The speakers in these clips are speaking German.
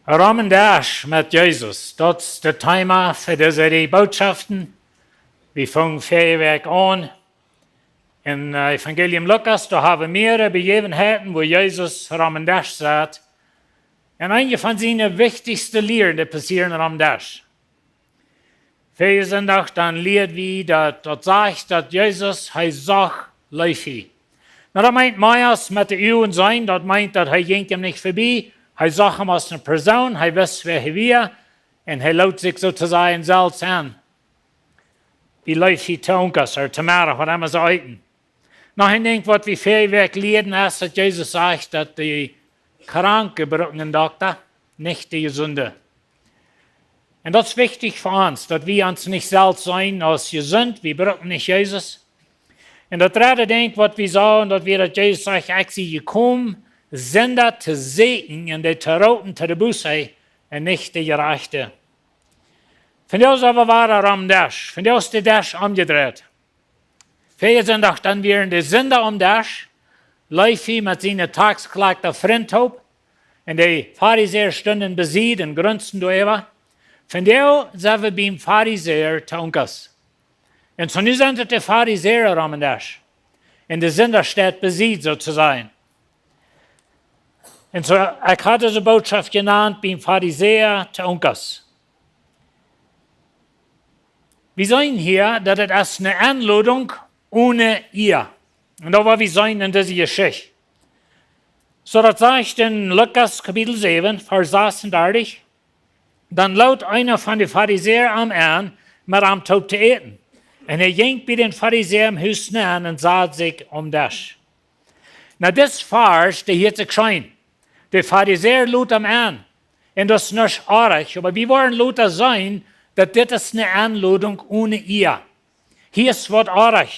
Ramen Dash met Jezus, dat is het thema voor deze boodschappen. We vangen verwerk aan. In Evangelium Lucas, daar hebben we meerdere begevenheden waar Jezus Ramen Dash staat. En een van zijn wichtigste lehren passieren Ramen Dash. Voor zondag dan leert we dat zegt dat Jezus, hij zag Levi. Nou, dat meint Meiers met de Uwen zijn, dat meint dat hij ging hem niet voorbij. Hij zag hem als een persoon, hij wist wer hij was en hij laat zich sozusagen zelfs aan. Wie Levi tonkas of tomorrow, wat immer ze eten. Nou, ik denk wat we veel werk leren is dat Jezus zegt dat de kranke brauchen een dokter, niet de gezonde. En dat is wichtig voor ons, dat we ons niet zelf zijn als gezond, we brauchen niet Jezus. En dat derde denk wat we zeggen, dat we dat Jezus zegt, ik zie gekomen, Sünder te segnen en de te roten te de Buße en nicht de Gerechte. Von der aber war am Dash, von der ist der Dash umgedreht. Viele sind auch dann wieder die Sünder am Dash, Levi mit seinen tagsgeklagten Freundhaupt, und die Pharisäer stunden besiegt und grunzten darüber. Von der sind wir beim Pharisäer zu uns. Und so nun sind die Pharisäer am Dash, und die Sünder steht besiegt sozusagen. Und so, ich hatte diese Botschaft genannt, beim Pharisäer zu uns. Wir sehen hier, dass es eine Einladung ohne ihr. Und da war wir sehen in dieser Geschichte. So, das sagt in Lukas Kapitel 7, Vers 36, dann laut einer von den Pharisäern am Ern, mit am Tod zu eten. Und ging bei den Pharisäern im Haus an und sah sich das. Na, das Vers, der hier zu geschehen. Die Pharisäer lud am an. Und das ist nicht arg, aber wir wollen lauter sein, dass das eine Anladung ohne ihr. Hier ist was arg.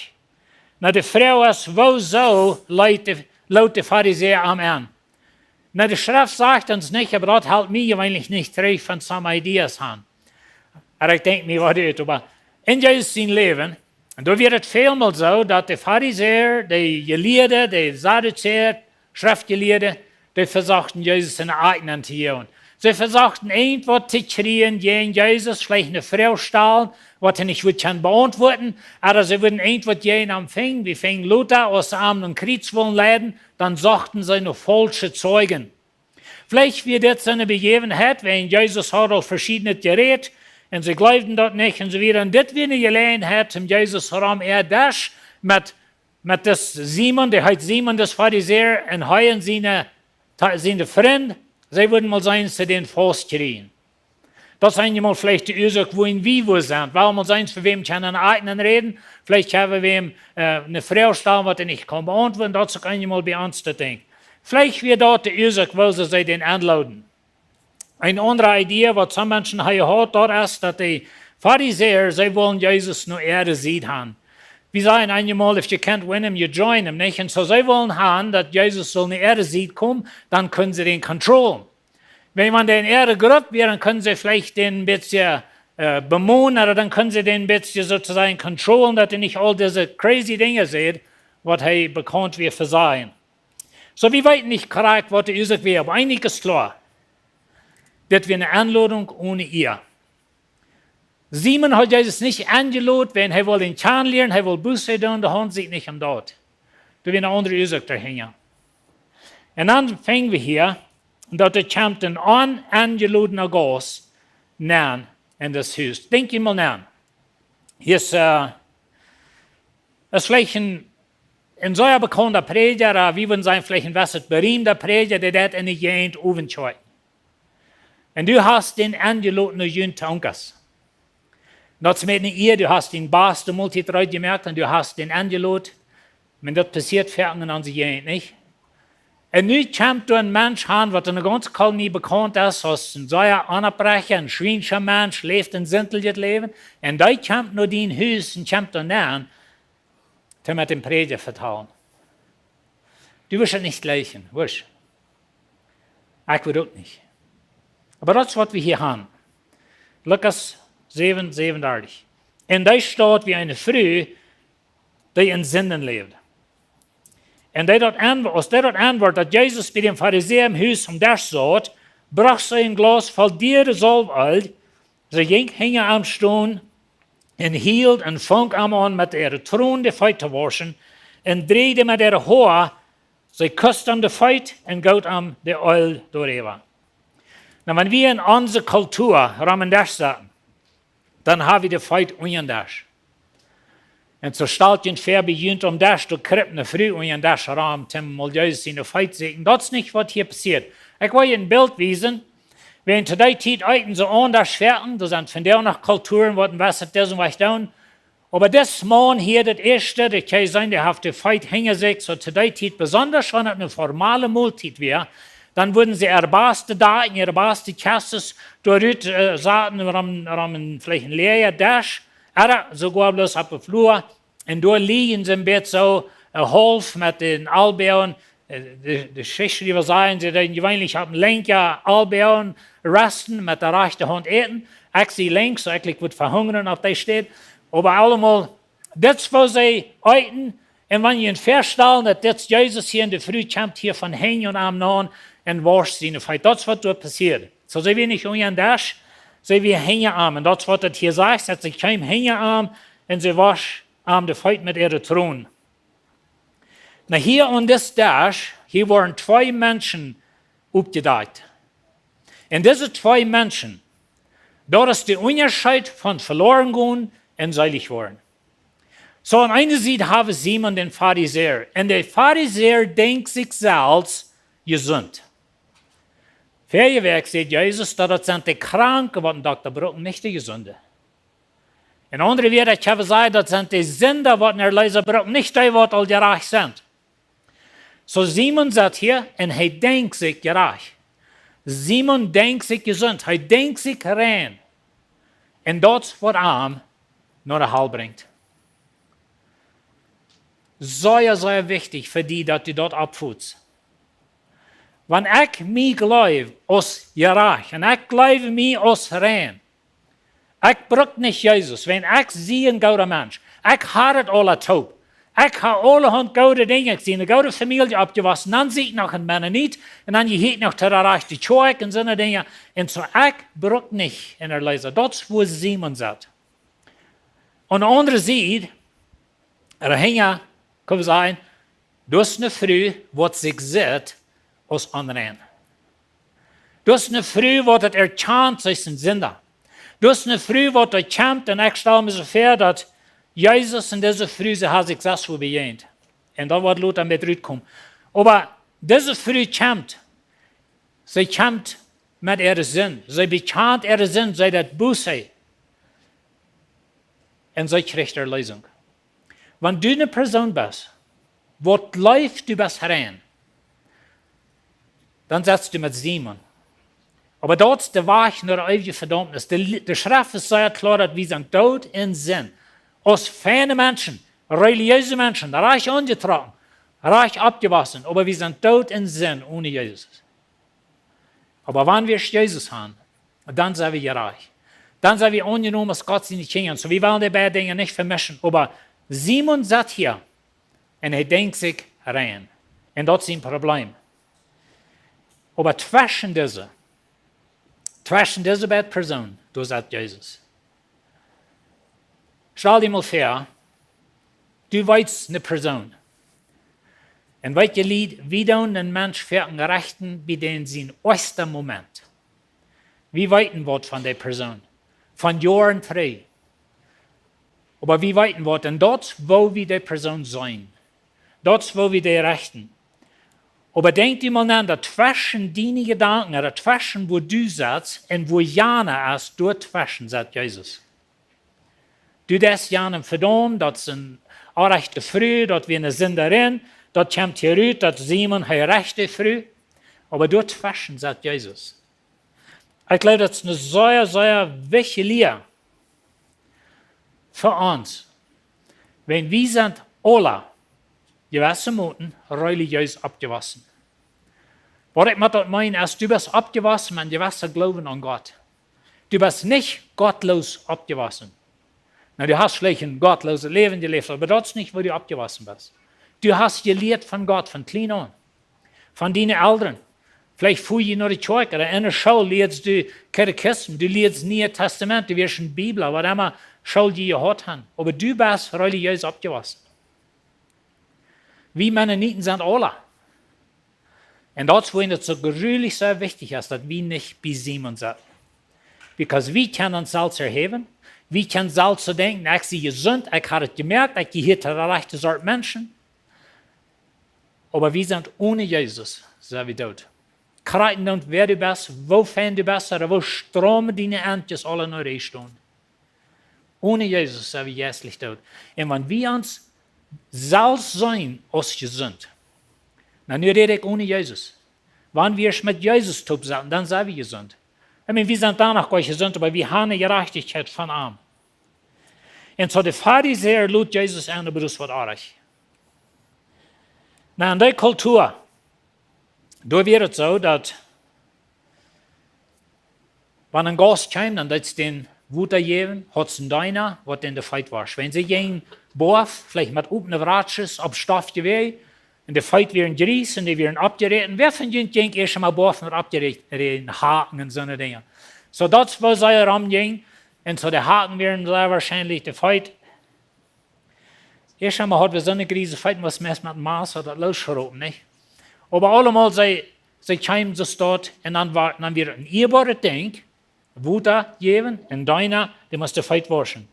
Na, die Frau ist, wo so laut die Pharisäer am an. Na, die Schrift sagt uns nicht, aber das hält mich eigentlich nicht recht von some Ideas an. Aber ich denke mir, was das aber in Jesus sein Leben, und da wird es vielmal so, dass die Pharisäer, die Gelehrten, die Sadduzäer, Schriftgelehrten, die versuchten, Jesus in eigenen zu hören. Sie versuchten, irgendwas zu kriegen gegen Jesus, vielleicht eine Frau stahlen, was er nicht kann beantworten, aber sie würden irgendwas gegen am Fing, wie fing Luther aus Armen und Kreuz wollen leiden, dann sagten sie noch falsche Zeugen. Vielleicht wird das eine Begebenheit, wenn Jesus hat auch verschiedene Geräte, und sie glaubten dort nicht, und sie werden das wie eine Gelegenheit, um Jesus herum das mit das Simon, der heißt Simon, das Pharisäer, und heuen seine Freunde, sie würden mal sein, zu den Faust kriegen. Das ist einmal vielleicht die Ursache, wohin wir sind. Warum mal sein, für wem kann einen eigenen reden? Vielleicht haben wir wem eine Frau stellen, was er nicht kann beantworten. Das ist einmal bei uns zu denken. Vielleicht wird dort die Ursache, wo sie den anladen. Eine andere Idee, was some Menschen haben, dort ist, dass die Pharisäer, sie wollen Jesus nur Erde sehen haben. Wir sagen einmal, if you can't win him, you join him, nicht? Und so sie wollen haben, dass Jesus soll in die Erde sieht kommen, dann können sie den kontrollieren. Wenn man den Erde gerübt wird, dann können sie vielleicht den ein bisschen bemohnen, oder dann können sie den ein bisschen sozusagen kontrollieren, dass er nicht all diese crazy Dinge sieht, was er bekannt wird für sein. So, wir wissen nicht korrekt, was der Ursache wäre, aber einiges ist klar. Das wäre eine Anladung ohne ihr. Simon hat Jesus nicht angeladen, wenn er will den Kern lernen, er will Buße tun, der Hund sieht nicht am Dort. Da wird eine andere Ursache dahinter. Und dann fangen wir hier, dass er kommt ein unangeladener Gast näher in das Haus. Denk mal nach. Hier ist vielleicht ein so ein bekannter Prediger, wie würden sagen, vielleicht ein was berühmter Prediger, der das in die Gegend aufentscheut. Und du hast den angeladenen Jüngern Tankas. Das mit ihr, du hast den Bass der Multitreut gemerkt und du hast den angeladen. Wenn das passiert, fährt an sich nicht. Und nun kommt ein Mensch an, was in der ganzen Kolonie bekannt ist, als ein solcher Anerbrecher, ein schweinischer Mensch, lebt ein sinteljes Leben. Und da kommt nur dein Haus und kommt dann näher, der mit dem Prediger vertrauen. Du wirst es nicht gleichen, wirst ich will auch nicht. Aber das ist, was wir hier haben. Lukas 7, 37. Und da steht wie eine Frau, die in Sünden lebt. Und aus der dort antwortet, dass Jesus bei dem Pharisäer im Haus das sagt, brach sie ein Glas voll diere Salböl, sie ging hingen am Stuhl en hield en fang aan met ihre troon de feit te waschen en drehte met ihre Haar, sie kust am de feit en gout am de oil doorheen. Nou, wenn wir in onze Kultur ramendash zaten, dann haben wir de feit unjendash. En zo stelt je ver begint om dash, du kript ne früh unjendash ram, tem mal juist in de feit zitten. Dat is niet wat hier passiert. Ik wil je een beeld wijzen. Wenn today tijd eiten so anders verten, da sind von der nach Kulturen, was hat das und was down. Aber das Mann hier, das erste, das kann sein, der hat die Feit hängen sich, so today tijd, besonders wenn es eine formale Multit wäre, dann würden sie erbaste Daten, erbaste Kasses, dort saßen, vielleicht ein leerer Dash, oder sogar bloß auf der Flur, und dort liegen sie im Bett so, ein Holf mit den Albeeren, de Schichtschreiber sagen, sie gewöhnlich haben Lenker, Albeeren, Rasten mit der rechten Hand eten. Ich sehe links, so ich wird verhungern auf der steht. Aber allemal, das, was sie eten, und wenn ihr feststellen, dass das Jesus hier in der Früh kommt, hier von Hen und am Nahen, und wascht seine Feit. Das, was dort passiert. So sie wir nicht unten das, sie wir hängen am. Und das, was das hier sagt, dass sie kein hängen am, und sie wascht am der Feit mit ihrer Thron. Na, hier an das Dash, hier waren zwei Menschen aufgedeckt. Und diese zwei Menschen, dort ist der Unterschied von verloren gehen und seilig worden. So, an einer Seite haben Simon den Pharisäer. Und der Pharisäer denkt sich selbst gesund. Vorweg sagt Jesus, dass sind die Kranken, was Dr. Brucken nicht die Gesunde. In anderen Worten, ich habe gesagt, das sind die Sünder, was der Leser Brucken nicht die, was all gerecht sind. So Simon sagt hier, und er denkt sich gerecht. Simon denkt sich gesund, er denkt sich rein. Und das, was arm nur ein Heil bringt. Sehr, sehr wichtig für die, dass du dort abfuhrst. Wenn ich mich glaube, aus gerecht, und ich glaube mich aus rein, ich brauche nicht Jesus. Wenn ich sehe ein guter Mensch, ich habe es alle taub. Ich habe allerhand gute Dinge gesehen, eine gute Familie abgewaschen, dann sehe ich noch einen Mennonit, und dann geht noch der rechte Choik und so eine Dinge. Und so, ich brauche nicht in der Leser. Das ist, wo Simon sagt. Und der andere sieht, hängen, kann man sagen, das ist eine Früh, was sich sieht, aus anderen. Das ist eine Früh, was das erkannt ist in Sünder. Das ist eine Früh, was das kämpft, und ich stelle mir so vor, dass Jesus in dieser Früh, sie hat sich das bejaht. Und da wird Luther mit rauskommen. Aber diese Früh kämpft. Sie kämpft mit ihrem Sinn. Sie bekannt ihren Sinn, sie hat Buße. Und sie kriegt ihre Lösung. Wenn du eine Person bist, wo läuft du bist herein, dann setzt du mit Simon. Aber dort ist der Weg nur ewige Verdammnis. Der Schrift ist sehr klar, dass wir sind tot in Sinn. Aus feine Menschen, religiöse Menschen, reich angetragen, reich abgewaschen, aber wir sind tot in Sinn ohne Jesus. Aber wenn wir Jesus haben, dann sind wir reich. Dann sind wir angenommen, dass Gott sie nicht kennt. So, wir wollen die beiden Dinge nicht vermischen. Aber Simon sitzt hier und er denkt sich rein. Und das ist ein Problem. Aber zwischen diese beiden Personen, da sagt Jesus. Stell dir mal vor, du weißt eine Person. Und welche Lied, wie dann ein Mensch für einen Gerechten, bei dem sein erster Moment. Wie weiten wird von der Person? Von Jahren frei. Aber wie weiten wird? Und dort, wo wir die Person sein. Dort, wo wir die Rechten. Aber denk dir mal an, dazwischen deine Gedanken, dazwischen, wo du sitzt und wo Jana ist, dort dazwischen, sagt Jesus. Du das Jana verdammt, das ist eine rechte Früh, dort wie eine Sünderin, dort kommt hier raus, dass Simon eine rechte Früh. Aber dort dazwischen, sagt Jesus. Ich glaube, das ist eine sehr, sehr wichtige Lehre für uns. Wenn wir sind alle gewisse Minuten religiös abgewaschen. Was ich mit das meine, ist, du bist abgewaschen mit gewissem Glauben an Gott. Du bist nicht gottlos abgewaschen. Na, du hast vielleicht ein gottloses Leben gelebt, aber das ist nicht, wo du abgewaschen bist. Du hast gelehrt von Gott, von klein an. Von deinen Eltern, Vielleicht fuhr je naar de kerk, oder in der Schule leerst du Katechismus, du leerst Nieuwe Testament, du wirst eine Bibel, was immer Schule je gehört haben. Aber du bist religiös abgewachsen. Wir Mennoniten sind alle. Und das ist es so gruelig sehr wichtig ist, dass wir nicht bei Simon sind. Because wir können uns selbst erheben, wir können selbst so denken, ich bin gesund, ich habe es gemerkt, ich gehöre zu der rechten Sorte Menschen. Aber wir sind ohne Jesus, sind wir tot. Kreiten und wer du bist, wofern du bist, oder wo stromen deine Antjes alle nach Richtung. Ohne Jesus sind wir jässlich tot. Und wenn wir uns selbst sein, als gesund, dann rede ich ohne Jesus. Wenn wir es mit Jesus tun, dann sind wir gesund. Wir sind danach gar gesund, aber wir haben eine Gerechtigkeit von ihm. Und so die Pharisäer lud Jesus an, aber das wird arg. Na, in der Kultur, da wird es so, dass wenn ein Gast kommt, dann wird es den Wutter geben, hat es einen Deiner, was in der Feit war. Wenn sie gehen, Bof, vielleicht mit offenen Ratsches, ab Stoff gewesen, in der Feit werden Gries und die werden abgeritten. Wer von ihnen ging erst einmal Bof und abgeritten, Haken und so eine Dinge. So das, was sie rumging, und so die Haken werden sehr wahrscheinlich die Feit. Erst einmal hat wir so eine Krise Feit, was meist mit Maß oder losgeroben, nicht? Aber allemal sie kamen so dort und dann wird ein ehrbares Ding, Wutter geben, und deiner, der muss die Feit waschen.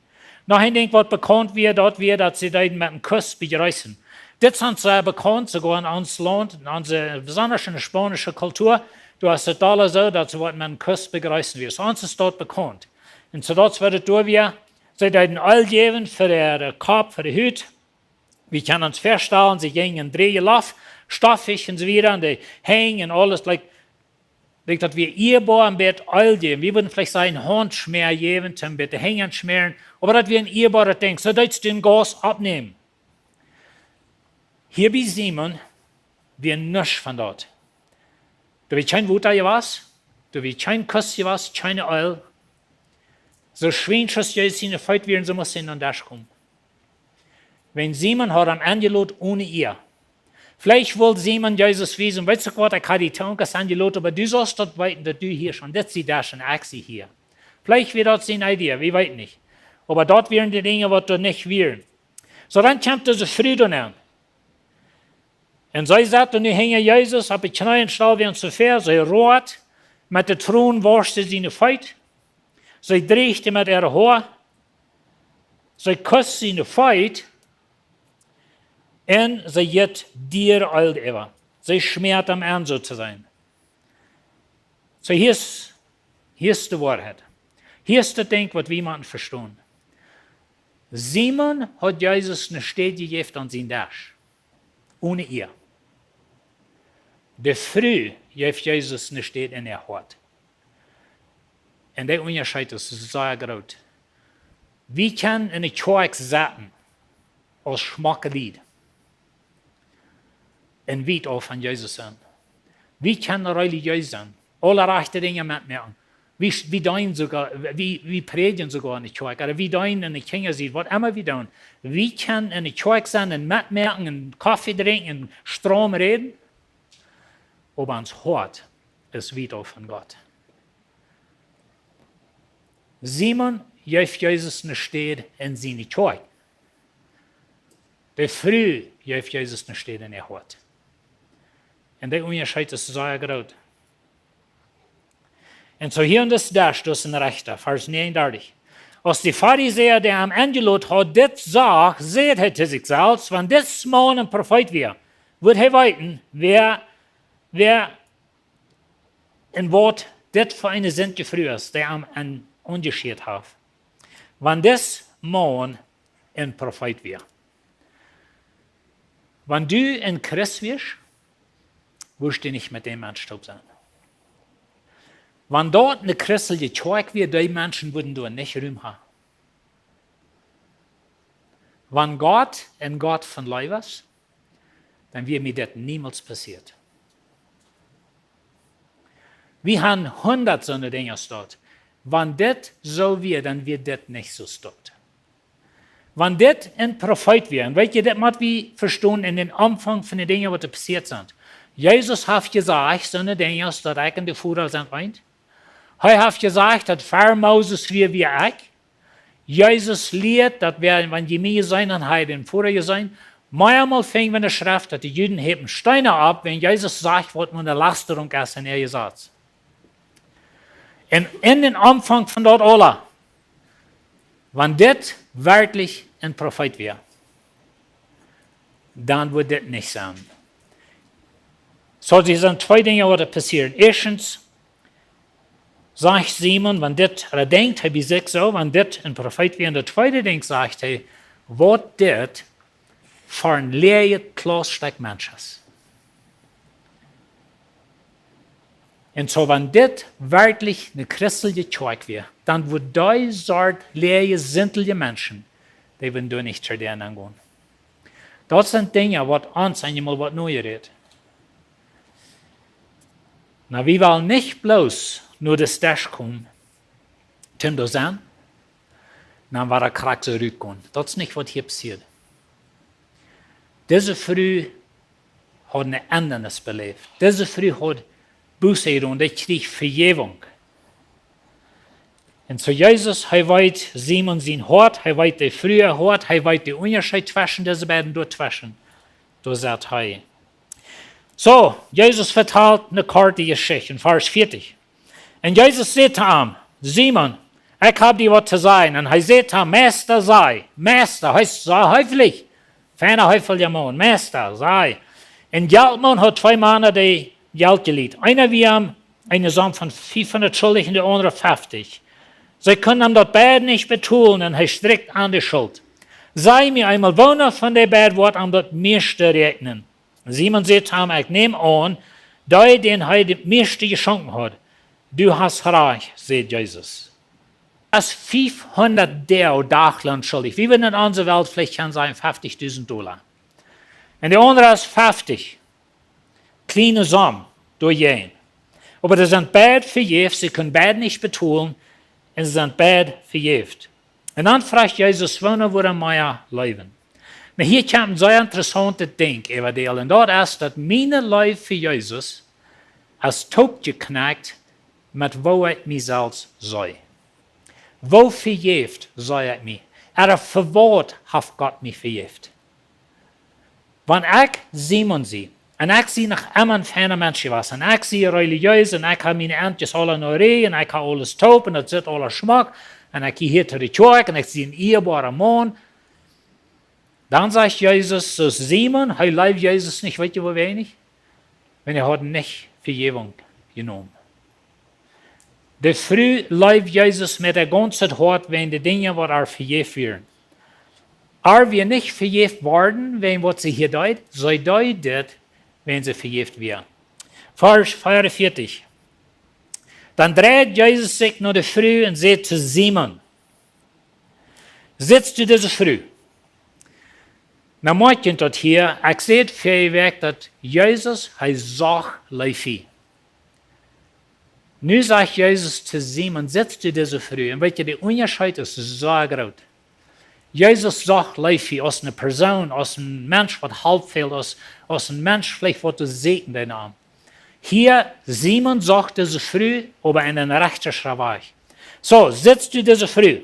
Noch ein Ding, was bekannt wird, dort wird, dass sie dort mit einem Kuss begrüßen. Das sind sehr bekannt, sogar in uns Land, in unserer besonders in der spanischen Kultur. Du hast es alle so, dass sie mit einem Kuss begrüßen wirst. Uns ist dort bekannt. Und so dort wird es durch, sie dort ein Öl geben für den Kopf, für die Hüt. Wir können uns vorstellen, sie gehen in drei Lauf, stoffig und so weiter, und die hängen und alles, dass wir ehrbar ein bisschen Öl geben. Wir würden vielleicht sagen, Handschmier geben, ein bisschen Hängen schmieren, aber dass wir ein ehrbares Ding, so dass sie den Gas abnehmen. Hier bei Simon, wir nichts von dort. Da wird kein Wutter was, da wird kein Kuss was, keine Öl. So schwierig Jesus in der Feit werden, so muss sie in den Dash kommen. Wenn Simon hat am Angelot ohne ihr. Vielleicht wollte Simon Jesus wissen, weißt du was, ich habe die Tankas Angelot, aber du sollst dort weiten, dass du hier schon, das ist da schon, ich hier. Vielleicht wird das seine Idee, wir weit nicht. Aber dort werden die Dinge, was du nicht wären. So dann kommt diese Frieden an. Und sie sagt, und nu hängen Jesus auf die Knie und stellen wir uns so fair, sie rot, mit der Thron wascht sie seine Feit, sie dreht mit ihrer Haar, sie küsst seine Feit, und sie geht dir alt über. Sie schmiert am Ende so zu sein. So hier ist die Wahrheit. Hier ist das Ding, was wir man verstehen. Simon hat Jesus eine Stätte gegeben an sein Dash. Ohne ihr. Der Früh gibt Jesus eine Stätte in der Hort. Und der Unterschied ist sehr groß. Wir können in der Kirche sagen, als Schmackelied, und weit auch von Jesus sein. Wir können religiös sein, alle rechte Dinge mitmachen. Wir deinen sogar, wir predigen sogar in der Kirche, oder wir deinen in der Kindersied, was immer wir tun. Wir können in der Kirche sein und mitmachen, und Kaffee trinken, und Strom reden. Aber uns Hort ist weit auch von Gott. Simon gibt Jesus eine Stätte in seine Kirche. Der Früh gibt Jesus eine Stätte in der Hort. Und der Unterschied ist sehr groß. Und so hier in das Dash, das ist ein Rechter, Vers 39. Als die Pharisäer, der am Angelot hat, das sagt, seht er zu sich selbst, wenn das Mann ein Prophet wäre, wird er weiten, wer in Wort das für eine Sint gefrüht ist, der am Unterschied hat. Wenn das Mann ein Prophet wäre. Wenn du ein Christ wirst, wirst du nicht mit dem Menschen sein. Wenn dort eine christliche Kirche wäre, die Menschen würden dort nicht Ruhm haben. Wenn Gott ein Gott von Leib ist, dann wird mir das niemals passiert. Wir haben 100 so eine Dinge dort. Wenn das so wird, dann wird das nicht so dort. Wenn das ein Prophet wäre, und welche das muss wir verstehen in den Anfang von den Dingen, was passiert sind. Jesus hat gesagt, so eine Dinge, dass ich in die Führer sind rein. Er hat gesagt, dass Pfarrer Moses wie ich. Jesus lehrt, dass wir, wenn die mir sein, dann halt den Führer sein. Manchmal fing wir in der Schrift, dass die Juden heben Steine ab, wenn Jesus sagt, was man eine Lasterung ist, in er gesagt. Und in den Anfang von dort alle, wenn das wirklich ein Prophet wäre, dann würde das nicht sein. So, es sind zwei Dinge, die passieren. Erstens, sagt Simon, wenn das, er denkt, wie sagt so, wenn das ein Prophet wäre. Und der zweite Ding sagt er, was das für ein leeres, Klosterstück Mensch ist. Und so, wenn das wirklich eine christliche Kirche wäre, dann würden die Sorte leere, sintelige Menschen, die würden da nicht zu denen angehen. Das sind Dinge, was uns einmal was Neues redet. Na, wir wollen nicht bloß nur das Dash kommen, Tim da sein, dann war der Krieg zurückgekommen. Das ist nicht, was hier passiert. Diese Früh hat eine Ändernis belebt. Diese Früh hat Buße und ich kriege Vergebung. Und so Jesus, er weiß Simon sein Hort, er weiß die frühe Hort, er weiß die Unterschied zwischen diese beiden dazwischen. Da sagt er. So, Jesus verteilt eine kurze Geschichte in Vers 40. Und Jesus sagt ihm, Simon, ich habe dir was zu sagen. Und er sagt ihm, Meister sei, Meister, heißt sei häufig. Feiner häufig ja Mann, Meister sei. Und Geldmann hat zwei Männer, die Geld geliebt. Einer wie ihm, eine Summe von 500 Schuldig und der andere 50. Sie können ihm dort beide nicht betun und er strickt an die Schuld. Sei mir einmal wohner von der beiden Wort am dort meiste rechnen. Simon sagt ihm, ich nehme an, der den er die meiste geschenkt hat. Du hast reich, sagt Jesus. Das 500 Dachland schuldig. Wie wir in unserer Welt vielleicht kann sein, $50.000. Und der andere ist 50. Kleine Summe durch jeden. Aber das sind beide verjährt, sie können beide nicht betonen, und sie sind beide verjährt. Und dann fragt Jesus, wann würde mehr leben? Na, hier kommt ein sehr interessantes Ding über die. Und das ist, dass meine Leben für Jesus als taub geknackt, mit wo ich mich selbst sei. Wo verjährt sei ich mich? Er für Wort hat Gott mich verjährt. Wenn ich Simon sehe, und ich sehe nach immer ein feiner Mensch was, und ich sehe religiös, und ich habe meine Entjes alle neu, und ich habe alles taub, und das ist alles Schmack, und ich gehe hier zu der Kirche, und ich sehe einen ehrbaren Mann. Dann sagt Jesus, so Simon, er lebt Jesus nicht, weißt du, wo wenig? Wenn er hat nicht Vergebung genommen. Der früh lebt Jesus mit der ganzen Hort, wenn die Dinge, was er verjährt werden. Aber wir nicht verjährt worden, wenn was sie hier deut, so deutet, wenn sie verjährt werden. Vers 44. Dann dreht Jesus sich nach der Früh und sagt zu Simon, sitzt du diese Früh? Na, meint dort hier, ich sehe für weg, dass Jesus sagt, Leifi. Nu sagt Jesus zu Simon, sitzt du diese Früh? Und weißt du, der Unterschied ist so groß. Jesus sagt Leifi aus einer Person, aus einem Mensch, was halb fehlt, aus einem Mensch, vielleicht, was du siehst in deinem Arm. Hier, Simon sagt diese Früh, aber in einer rechten Schreibe. So, sitzt du diese Früh?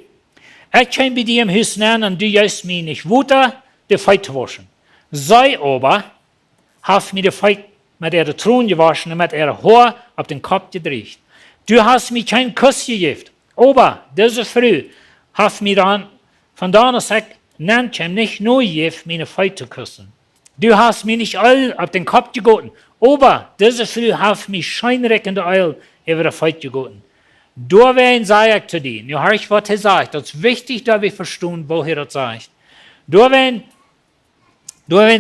Ich komme bei dir im Haus nennen und du jäst mich nicht Wutter, die Feit zu waschen. Sei aber, hat mir die Feit mit ihrer Thron gewaschen und mit ihrer Haar auf den Kopf gedreht. Du hast mir keinen Kuss gegeben, aber diese Früh hat mir dann von da gesagt, nennt ihm nicht nur gegeben, meine Feit zu küssen. Du hast mir nicht Öl auf den Kopf gegoten, aber diese Früh hat mir scheinreckende Öl über die Feit gegoten. Deswegen sage ich zu dir, nu habe ich was gesagt, das ist wichtig, dass wir verstehen, woher das sagt. Deswegen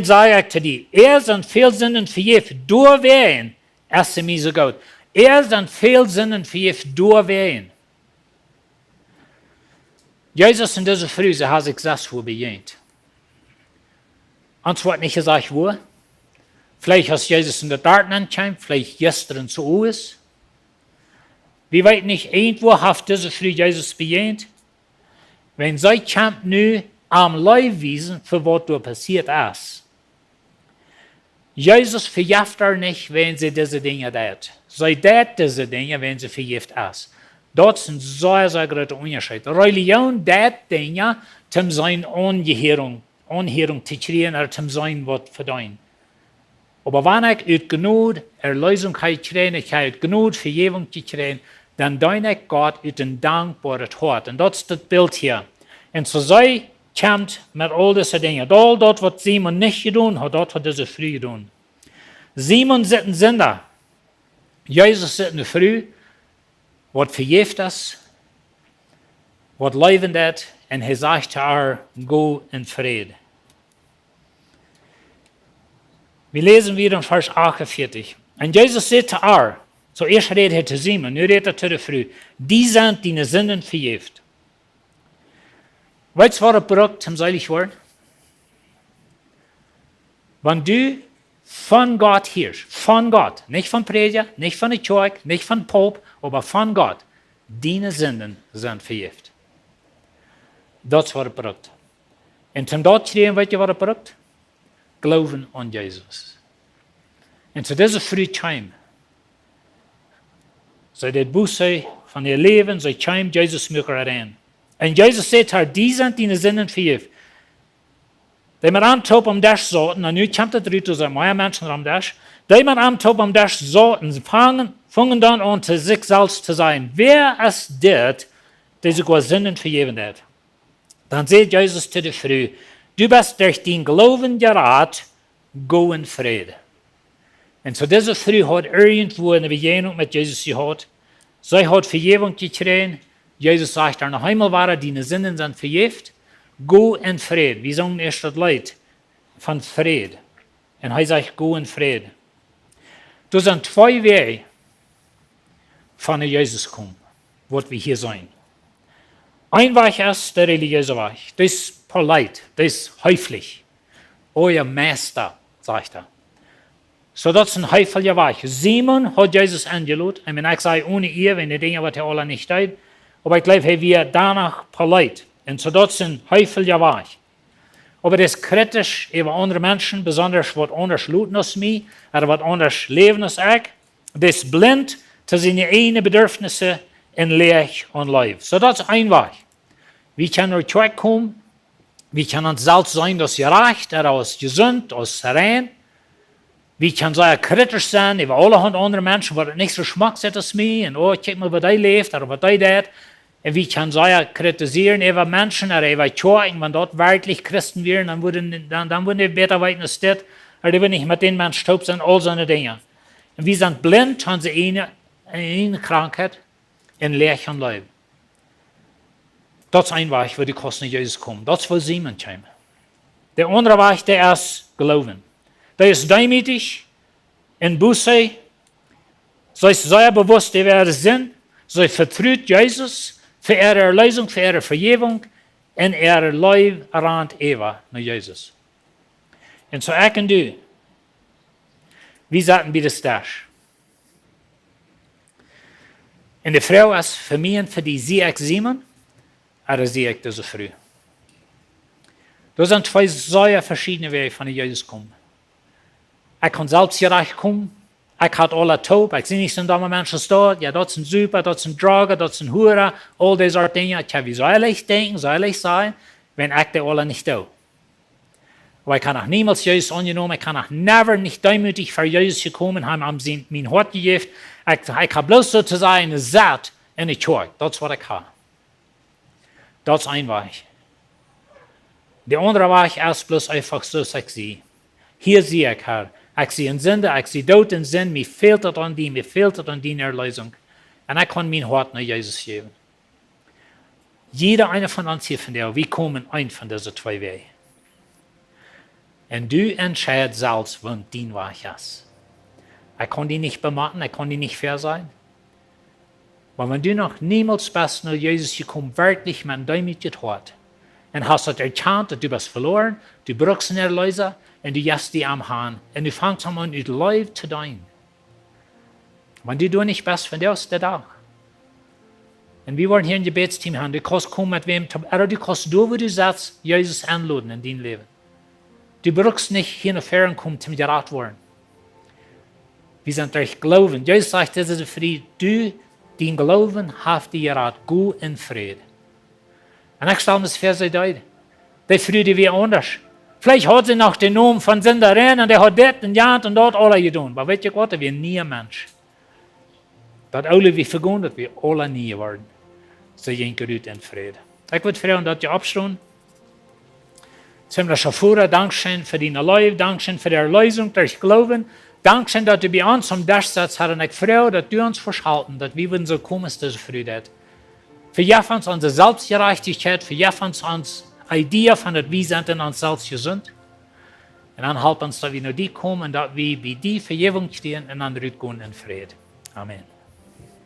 sage ich zu dir, sind viel Sünden verjährt, deswegen ist er mir so gut. Sind viel Sünden verjährt, deswegen. Jesus in dieser Früh, sie hat sich das vorbejennt. Antwort nicht gesagt, wo. Vielleicht hat Jesus in der Daten angekommen, vielleicht gestern zu ist. Wir weten nicht, irgendwo hat diese Früh Jesus bejennt. Wenn sie kommt nu am Leib wiesen, für was da passiert ist. Jesus vergift nicht, wenn sie diese Dinge tut. Sie tut diese Dinge, wenn sie vergift ist. Das ist ein sehr, sehr großer Unterschied. Religion tut Dinge, um seine Anhörung zu kriegen oder um sein Wort zu verdienen. Aber wenn ich aus Gnade Erlösung kriege, ich habe aus Gnade Vergebung kriege, dann diene ich Gott aus einem dankbaren Hort. Und das ist das Bild hier. Und so sei kommt mit all diese Dinge. All das, was Simon nicht getan hat, das hat diese früh getan. Simon sitzt ein Sünder. Jesus sitzt eine Früh, was vergift ist, was leben hat, und er sagt zu ihr, go in Frieden. Wir lesen wieder in Vers 48. Und Jesus sagt zu ihr, zuerst redet er zu Simon, nun redet er zu der Früh, die sind deine Sünden vergift. Weißt du, was er braucht, zum seilig werden? Wenn du von Gott hörst, von Gott, nicht von Prediger, nicht von der Kirche, nicht von Pope, aber von Gott, deine Sünden sind vergift. Das ist, was er braucht. Und zum dort zu reden, weißt du, was er braucht? Glauben an Jesus. Und zu dieser Früh heim. Sie das Buße von ihr Leben, sie heim, Jesus möchte rein. Und Jesus sagt her, die sind deine Sünden vergift. Die man am Top am Dash sollten, und nu kommt es drüber, so mehr Menschen am Dash, die man am Top am Dash sollten, fangen dann an, zu sich selbst zu sein. Wer ist das, der sogar Sünden vergeben hat? Dann sagt Jesus zu der Früh, du bist durch den Glauben gerat, go in Frieden. Und so diese Früh hat irgendwo eine Begegnung mit Jesus gehabt. Sie hat Vergebung gekriegt. Jesus sagt, nach einmal war deine Sünden sind vergift. Go in Frieden. Wir sagen erst das Lied von Frieden. Und er sagt, go in Frieden. Das sind zwei Wege, von Jesus kommen, was wir hier sein. Ein Weg ist der religiöse Weg. Das ist polite, das ist höflich. Euer Meister, sagt er. So, das ist ein höflicher Weg. Simon hat Jesus angeladen. Ich sage, ohne ihr, wenn die Dinge, was er alle nicht tut. Aber ich glaube, wir danach polite. Und so, das ist ein höflicher Weg. Aber das ist kritisch über andere Menschen, besonders was anders looten als mich, oder was anders leben als ich. Das ist blind zu seine eigenen Bedürfnisse in Leich und Leib. So, das ist ein Weg. Wir können durch Kirche kommen, wir können uns selbst sein, dass ihr reicht, oder als gesund, als rein. Wir können sehr kritisch sein über alle andere Menschen, die nicht so schmackhaft als mich, und oh, guck mal, was die lebt, oder was die tut. Und wir können sehr kritisieren über Menschen, oder über Kirchen, wenn dort wirklich Christen wären, dann würden die besser weiten als das, oder die würden nicht mit den Menschen taub sein, all so eine Dinge. Und wir sind blind, haben sie eine Krankheit, in Leich und Leib. Das ist ein Weg, wo die Kosten Jesus kommen. Das will Simon kommen. Der andere Weg, der ist Glauben. Der ist demütig, in Buße, sie ist sehr bewusst, wer sie sind, sie vertraut Jesus für ihre Erlösung, für ihre Vergebung, und ihre Leib rannt ewig nach Jesus. Und so ich und du, wir sagten bei das Dash. Und die Frau ist für mich und für die sehe ich Simon, oder sehe ich diese Früh. Das sind zwei sehr verschiedene Wege, von Jesus kommen. Ich kann selbst hier kommen, ich habe alle taub, ich sehe nicht, sind da Menschen da, ja, das sind super, das sind Drogen, das sind Huren, all diese Dinge. Ich kann wie soll ich denken, soll ich sein, wenn ich die alle nicht da. Aber ich kann auch niemals Jesus angenommen, ich kann auch never nicht demütig für Jesus gekommen, haben mein Hort gegeben. Ich habe bloß sozusagen satt in der Kirche, das ist, was ich habe. Das ist ein Weg. Der andere Weg ist bloß einfach so, dass ich sehe. Hier sehe ich, Herr, ich sehe einen Sünder, ich sehe Tod und Sinn, mir fehlt es an die, mir fehlt es an die Erlösung. Und ich kann mein Hort nach Jesus geben. Jeder eine von uns hier von der, wir kommen ein von diesen zwei Wegen. Und du entscheidest selbst, wann dein Weg ist. Ich kann die nicht bemachen, ich kann die nicht fair sein. Aber wenn du noch niemals bist nach Jesus gekommen, wirklich mit deinem Hort, und hast du erkannt, dass du bist verloren, du brauchst einen Erlöser, und du lässt die am Hahn, und du fängst an, mit Leib zu dienen. Wenn du nicht bist, von der ist der Tag. Und wir wollen hier ein Gebetsteam haben, du kannst kommen mit wem, oder du kannst wo du sagst, Jesus anladen in dein Leben. Du brauchst nicht hier nach Ferien kommen, zum Gerat werden. Wir sind durch Glauben. Jesus sagt, das ist der Friede. Du, den Glauben, hast dir Rat, gut in Friede. Und ich stelle mir das vor, so deutlich. Der Friede wie anders. Vielleicht hat sie noch den Namen von Sinderin und der hat das und ja und dort alle getan. Aber weißt du was, wir nie ein Mensch. Dat alle wie vergehen, dat wir alle nie werden. So jinken uit in Friede. Ich würde fragen, dass ihr abstehen. Ziemlich Schafura, Dankeschön für deine Leib, Dankeschön für die Erlösung durch Glauben. Dankeschön, dass du bei uns am Durchsatz hast. Und ich freue, dass du uns verschalten, dass wir so kommen, dass diese Freude hat. Für uns unsere Selbstgerechtigkeit, für uns unsere Idee von, dass wir sind in uns selbst gesund. Und dann helfen uns, dass wir nur die kommen, dass wir bei dir Vergebung stehen und dann gehen in Friede. Amen.